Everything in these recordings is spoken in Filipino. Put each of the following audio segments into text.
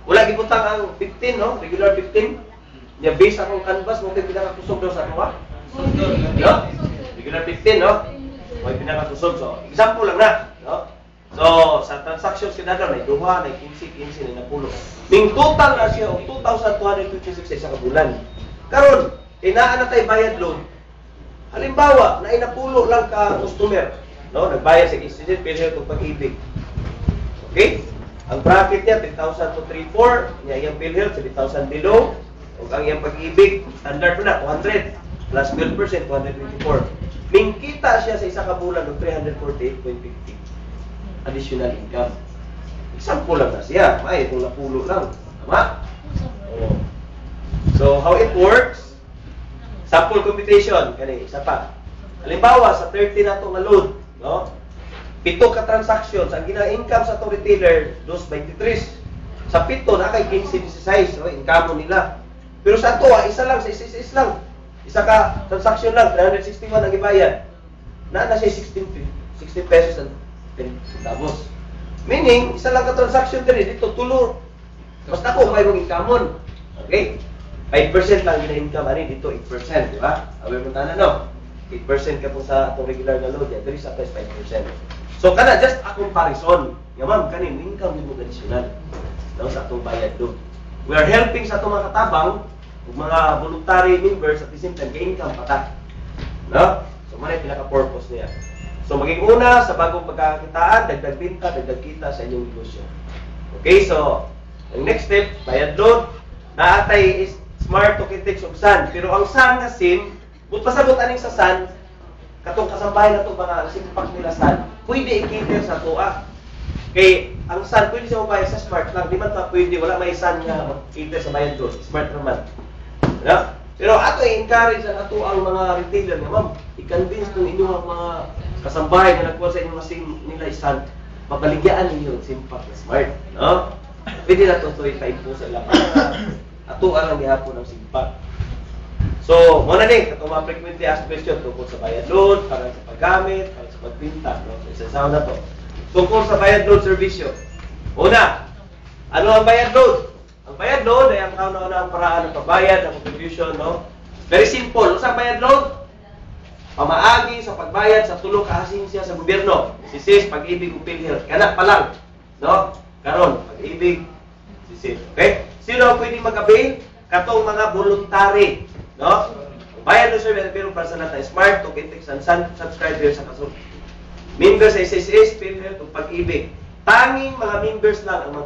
Wala gibutang ang 15, no? Regular 15. Nya base akong canvas mo kay pinakakusog daw sa tuwa. No? Regular 15, no? May pinakakusog. So, example lang na, no? So, sa transactions kinadto may duha, may 15 na napulo. Ning total na siya og 2,256 sa isang bulan. Karon, inaan na tay bayad loan. Halimbawa, na inapulo lang ka customer, no? Nagbayad sa institution pero ug pag-ibig. Okay? Ang bracket niya 10,000 to 34, niya iyang PhilHealth 7,000 below, ug ang iyang pag-ibig standard na 200 plus 12% 224. Ning kita siya sa isa ka bulan og 348.50 additional income. Example lang na siya, may kung napulo lang, tama? Oh. So how it works? Sample computation kani isa pa. Halimbawa sa 30 nato nga load, no? 7 ka transactions, ang gina-income sa to retailer 223. Sa 7 na kay 15-16, no? Income nila. Pero sa ato, isa lang, sa isa lang. Isa ka transaction lang, 361 ang ibayad. Na siya 16 pesos ang centavos. Meaning, isa lang ka transaction din dito, tulo. Basta ko, may mong income. Okay? 5% lang gina-income, ano dito 8%, di ba? Aware mo tayo, no? 8% ka po sa itong regular na load, yan, 3 sa 5%. So, kana just a comparison. Nga ma'am, kanin, income mo additional. No, sa itong bayad load. We are helping sa itong mga katabang, mga voluntary members at the same time, ka-income pata. No? So, manay pinaka-purpose niya. So, maging una, sa bagong pagkakakitaan, dagdag binta, dagdag kita sa inyong negosyo. Okay, so, ang next step, bayad load, naatay is smart to kintex og SAN. Pero ang SAN na SIM, pasabot aning sa SAN, katong kasambahay na itong mga simpak nila SAN, pwede i-cater sa toa. Kay, ang SAN, pwede siya mabayad sa smart lang. Di man pa pwede, wala may SAN nga mag-cater sa bayad load. Smart naman. No? Pero ato i-encourage ang ato ang mga retailer nga, ma'am, i-convince kung inyong mga kasambahay na nagkuha sa inyong SIM nila SAN, mabaligyan ninyo simpak na smart. No? Pwede na ito i-type po sa ilang ato ang gihapon ng simpak. So, muna din, katong mga frequently asked question tungkol sa bayad load, para sa paggamit, para sa pagpinta. No? So, isasaw na to. Tungkol sa bayad load servisyo. Una, ano ang bayad load? Ang bayad load ay ang kauna-una ang paraan ng pagbayad, ng contribution. No? Very simple. Ano sa bayad load? Pamaagi sa pagbayad sa tulong kaasinsya sa gobyerno. SISIS, pag-ibig o PhilHealth. Kana pa lang. No? Karon, pag-ibig, SISIS. Okay? Sino ang pwedeng mag-avail? Katong mga voluntary. No? Bayad no service pero para sa natin smart to kintex and subscriber sa kaso. Members sa SSS, PhilHealth ug pag-ibig. Tanging mga members lang ang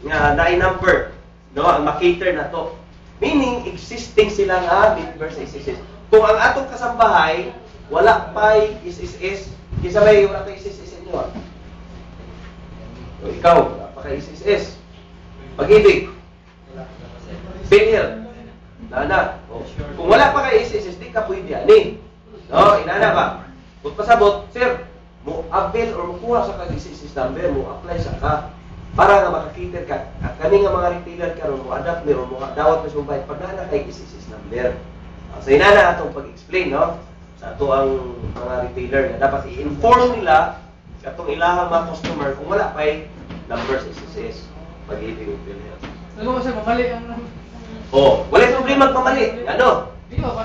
nga naay number, no, ang makater na to. Meaning existing sila nga members sa SSS. Kung ang atong kasambahay wala pay SSS, kisa may wala kay SSS inyo. O ikaw, wala pa kay SSS. Pag-ibig. PhilHealth. Nana. Oh. Kung wala pa kay SSS, di ka pwede ani. No, inana ba? Kung pasabot, sir, mo avail or mukuha sa kag SSS number, mo apply sa ka para nga makakita ka. At kani nga mga retailer karon mo adapt ni mo dawat na sumbay pag na kay SSS number. So inana atong pag-explain, no? Sa ato ang mga retailer nga dapat i-inform nila katong ilahang mga customer kung wala pay number sa SSS pag-ibig og PhilHealth. Ano sa mamali ang oh, wala problema magpamali. Ano?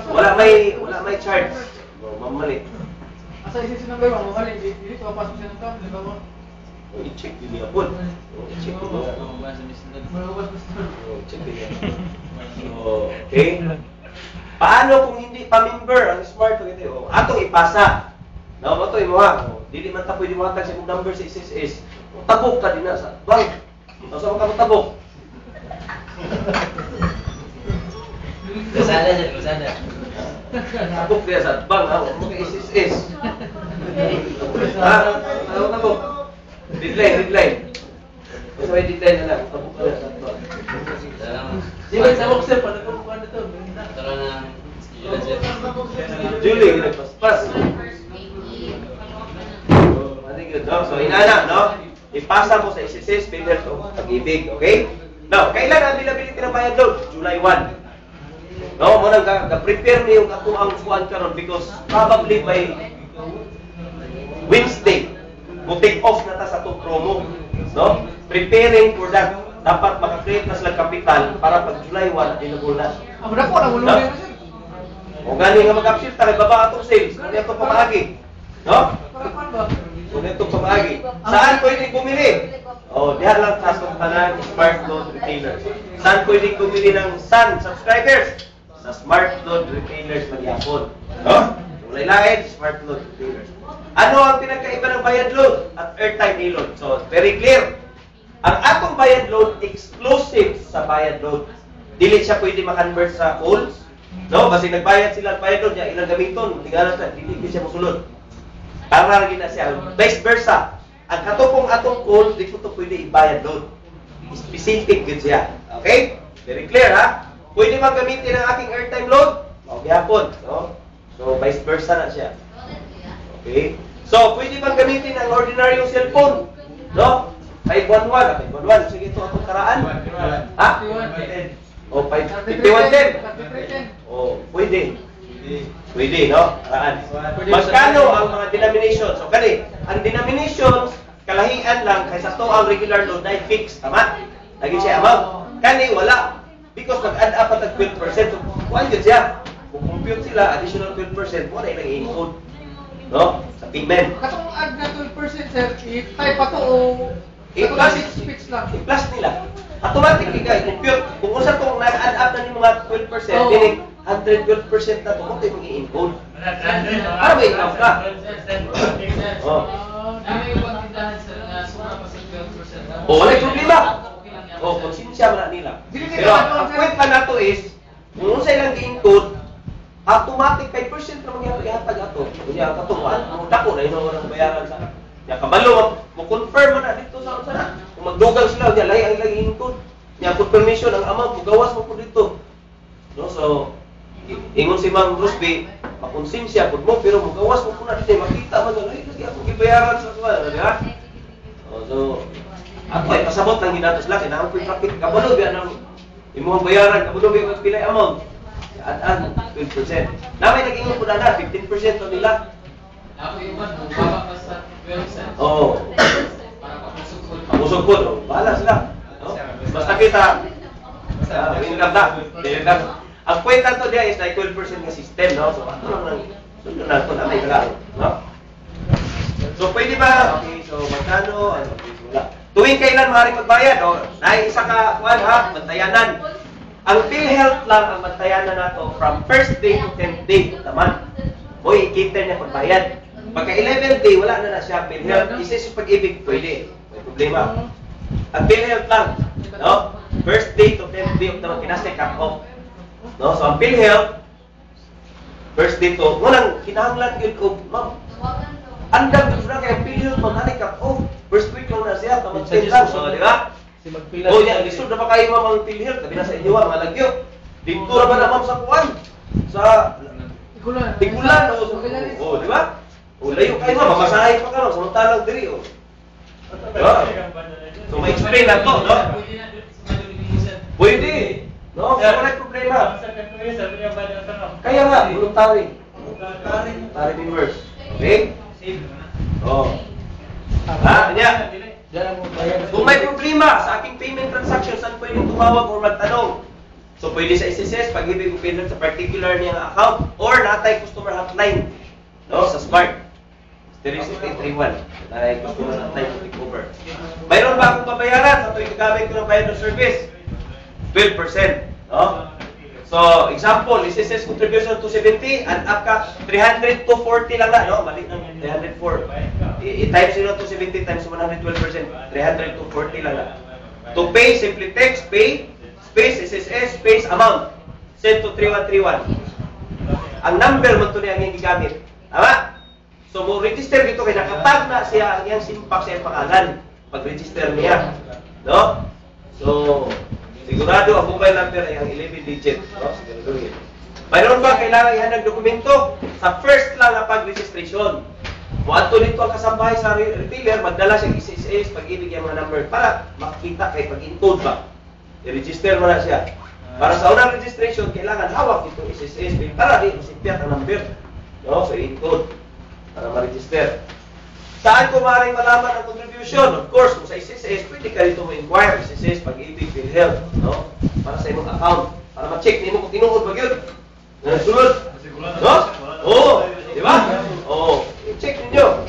Wala may charge. Oh, mamali. Asa isip number mo mamali dito papasok siya ng camp, di ba mo? Oh, i-check din niya po. Oh, i-check din niya. Oh, check din niya. So, okay. Paano kung hindi pa-member ang smart to oh, atong ipasa. No, mo to imo ha. Dili man ta pwede mo hatag sa number sa SSS. Tabok ka din na sa bank. Asa ka mo tabok? Kusada siya, kusada. Tabok dia sa bank ha. Mo kay SSS. Ha? Ano tabok? Deadline. Basta may deadline na lang. Tabok ka sa bank. Di ba tabok sir para ko kuan dito. Tara na. Julie, nagpaspas. So, inana, no? Ipasa mo sa SSS, PhilHealth o pag-ibig, okay? Now, kailan ang availability ng bayad load? July 1. No, mo nang prepare niyo yung ato ang kuan karon because probably by Wednesday, mo take off na ta sa to promo, no? Preparing for that. dapat makakreate na sila kapital para pag July 1 available na. Ang dako na mulong na sir. O gani nga mag-upshift tayo baba atong sales. Kung ito pamaagi. No? Para kuan ba? Kung ito pamaagi. Saan pwede bumili? O, diha lang sa tanan Smart Load Retailers. Saan pwede bumili ng Sun subscribers? Sa Smart Load Retailers magyapon. No? Wala lain, Smart Load Retailers. Ano ang pinagkaiba ng bayad load at airtime load? So, very clear. Ang atong bayad load, exclusive sa bayad load. Dili siya pwede makonvert sa calls. No? Kasi nagbayad sila ang bayad load niya, ilang gamiton, tingala siya, dili siya musulod. Para lagi na siya. Vice versa. Ang katupong atong call, di ko ito pwede ibayad load. Specific good siya. Okay? Very clear, ha? Pwede magamitin ang aking airtime load? Magyapon. No? So, vice versa na siya. Okay? So, pwede bang gamitin ang ordinaryong cellphone? No? 511. 511. Sige, ito atong karaan. Ha? O, 5110. O, pwede. Pwede, no? Karaan. Magkano ang mga denominations? So, kani, ang denominations, kalahian lang kaysa to ang regular load na fix. Tama? Lagi siya amount. Kani, wala. Because mag-add up at 12%. So, kuhan yun siya. Kung compute sila, additional 12%, wala ilang i-include. No? Sa payment. Katong add na 12% sir, i-type pa to o I-plus fix lang. i-plus nila. Automatic ka compute. Kung usa tong nag-add up na ni mga 12%, dili 112% na to mo tayo mag-i-encode. Para may count ka. Oh. O, wala problema. O, konsensya man nila. Pero ang point pa na to is, kung usa ilang i-encode, automatic 5% na maghihatag ato. Kunya ang katuan, ang dako na yun ang bayaran sa. Ya kabalo mo confirm na dito sa unsa na. Kung magdugang sila unya lahi ang ilang income. Ya confirmation ang amount gawas mo po dito. No, so ingon si Ma'am Rusby, makonsensya pud mo pero mugawas mo po na dito makita man lahi lagi ako gibayaran sa kuan, di ba? So ako ay pasabot lang ginatos laki na ang profit kabalo biya nang imong bayaran kabalo biya kag pilay amount. Add 12%. Namay nag-ingon po na 15% to nila. Ako yung baba pa sa 12 Oo. Pusog po. No? Bahala sila. No? Basta kita. Income na. Ang kwenta to diya is like 12% na system. No? So, ano lang sunod na ito na may kalaro. No? So, pwede ba? Okay, so magkano? Ano? Wala. Tuwing kailan maaari magbayad? O, isa ka, kuwan ha, bantayanan. Ang PhilHealth lang ang bantayanan nato from first day to 10th day of the month. Boy, ikita niya pagbayad. Pagka 11th day, wala na siya. PhilHealth, isa sa pag-ibig, pwede. May problema. Ang PhilHealth lang, no? First day to 10th day of the month, kinasay cut off. No? So, ang PhilHealth, first day to, ngunang kinahanglan yun ko, ma'am, andang yun na kaya PhilHealth, maghanay cut off. First week lang na siya, kamantin lang. So, di ba? O yan, lisod na pa kayo ma'am ang PhilHealth, sabi na sa inyo, mga lagyo. Dito na ba na ma'am sa kuwan? Sa Tigulan, o, di ba? O, layo kayo ma'am, mamasahe pa ka ma'am, samantalang diri, o. So, may explain na to, no? Pwede. No, so wala problema. Kaya nga, voluntary. Voluntary members. Okay? O. Ha, niya. Kung may problema sa aking payment transaction, saan pwedeng tumawag o magtanong? So, pwede sa SSS, pag-ibig ko sa particular niyang account, or natay customer hotline, no, sa Smart. 3631. Natay customer hotline to take over. Mayroon ba akong babayaran sa tuwing gamit ko ng bayad ng service? 12%. No? So, example, SSS contribution 270, and up ka 300 to 40 lang na, no? Mali ng 304. I-times yun 270 times 112%. 300 to 40 lang na. To pay, simply text, pay, space, SSS, space, amount. Send to 3131. Ang number mo ito niya ang gigamit. Tama? So, mo register dito kay nakatag na siya ang iyang simpak sa iyang pangalan. Pag-register niya. No? So, sigurado ang mobile number ay ang 11 digit. No? Siguraduhin. Mayroon ba kailangan ihanag dokumento? Sa first lang na pag-registration. Muadto dito ang kasambahay sa retailer, magdala siya SSS, pag-ibig yung mga number para makita kay pag-encode ba. I-register mo na siya. Para sa unang registration, kailangan hawak itong SSS para di masipyat ang number. No? So, i-encode para ma-register. Saan ko maaaring malaman ang contribution? Of course, kung sa SSS, pwede ka rito mo-inquire. SSS, Pag-ibig, PhilHealth, no? Para sa imong account. Para ma-check nimo kung tinuod ba yun. Sunod. No? Oo. Di ba? Oo. I-check ninyo.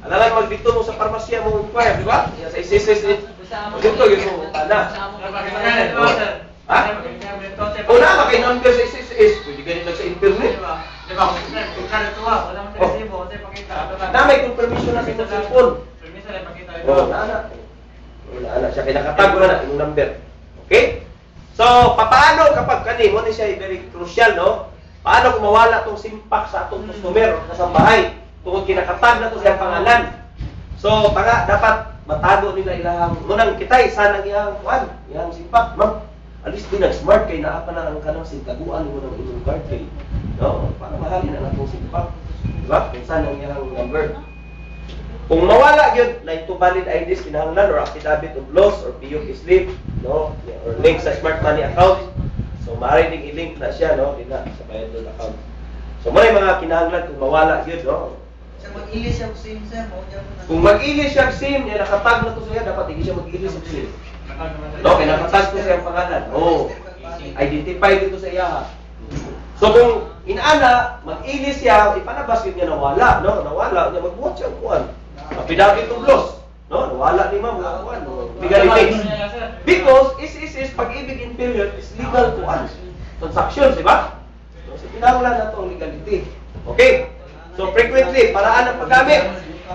Alangan mag-dito mo sa parmasya mo inquire, di ba? Sa SSS, dito yun mo. Ana. Ha? Una, maka-number sa SSS. Pwede ka rin sa internet. Di ba? Kung karatuwa, wala mo resibo, kasi pakita. Na may confirmation na sa inyong cellphone. Permiso na pakita. Oo, wala siya. Kinakatag mo na yung number. Okay? So, paano kapag kanimo ni siya very crucial, no? Paano kung mawala tong simpak sa atong customer o kasambahay tungod kinakatag na to sa pangalan? So, dapat matago nila ilahang munang kitay sanang iyang kuan, iyang simpak, ma'am. At least din nag-smart kay naa pa na ang kanang sintaguan mo ng inyong card kay. No? Para mahalin na natong simpak. Diba? Kung saan ang iyang number. Kung mawala yun, na ito valid IDs kinahanglan or affidavit of loss or PUK slip, no? Or link sa smart money account. So, maaari ding i-link na siya, no? Dina, sa bayad doon account. So, may mga kinahanglan kung mawala yun, no? Mag-ilis siya SIM, sir. Kung mag-ilis siya SIM, niya nakatag na to siya, dapat hindi siya mag-ilis sa SIM. No, kaya nakatag to sa iyang pangalan. Oo. Identify dito sa iya. So, kung inaana, mag-ilis siya, ipanabas yun niya nawala, no? Nawala, niya magbuhat siya ang kuhan. Affidavit of loss. No? Nawala ni ma'am, mga kuhan. Legality. Because, is pag-ibig in period is legal kuhan. Transactions, di ba? So, pinawala na ito ang legality. Okay? So, frequently, paraan ng paggamit.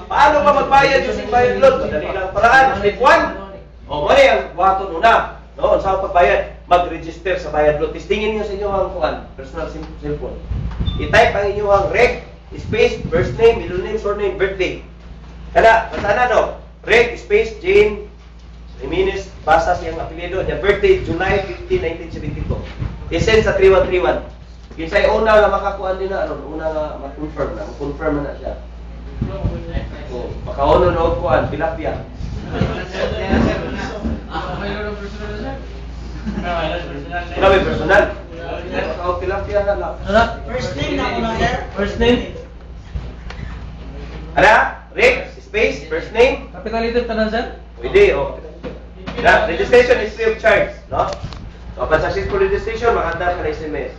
Paano ba magbayad using bayad loan? Madali lang paraan. Step 1. O, mali ang buhaton una. No? Saan pagbayad? Mag-register sa bayad loan. Testingin niyo sa inyo ang kuhan. Personal cellphone. I-type ang inyong reg, space, first name, middle name, surname, birthday. Kaya, sana no? Reg, space, Jane, Jimenez, basa siyang apelido niya. Birthday, July 15, 1972. I-send sa 3131. Kinsay una na makakuha din na, una na ma-confirm na. Ma-confirm na siya. So, makaono na huwag kuhan, tilapia. Grabe, personal. Makaw tilapia na lang. First name na una, sir. First name? Ano? Rick, space, first name. Capital letter tanan, sir? Pwede, o. Registration is free of charge, no? So, upon successful registration, makanda ka na SMS.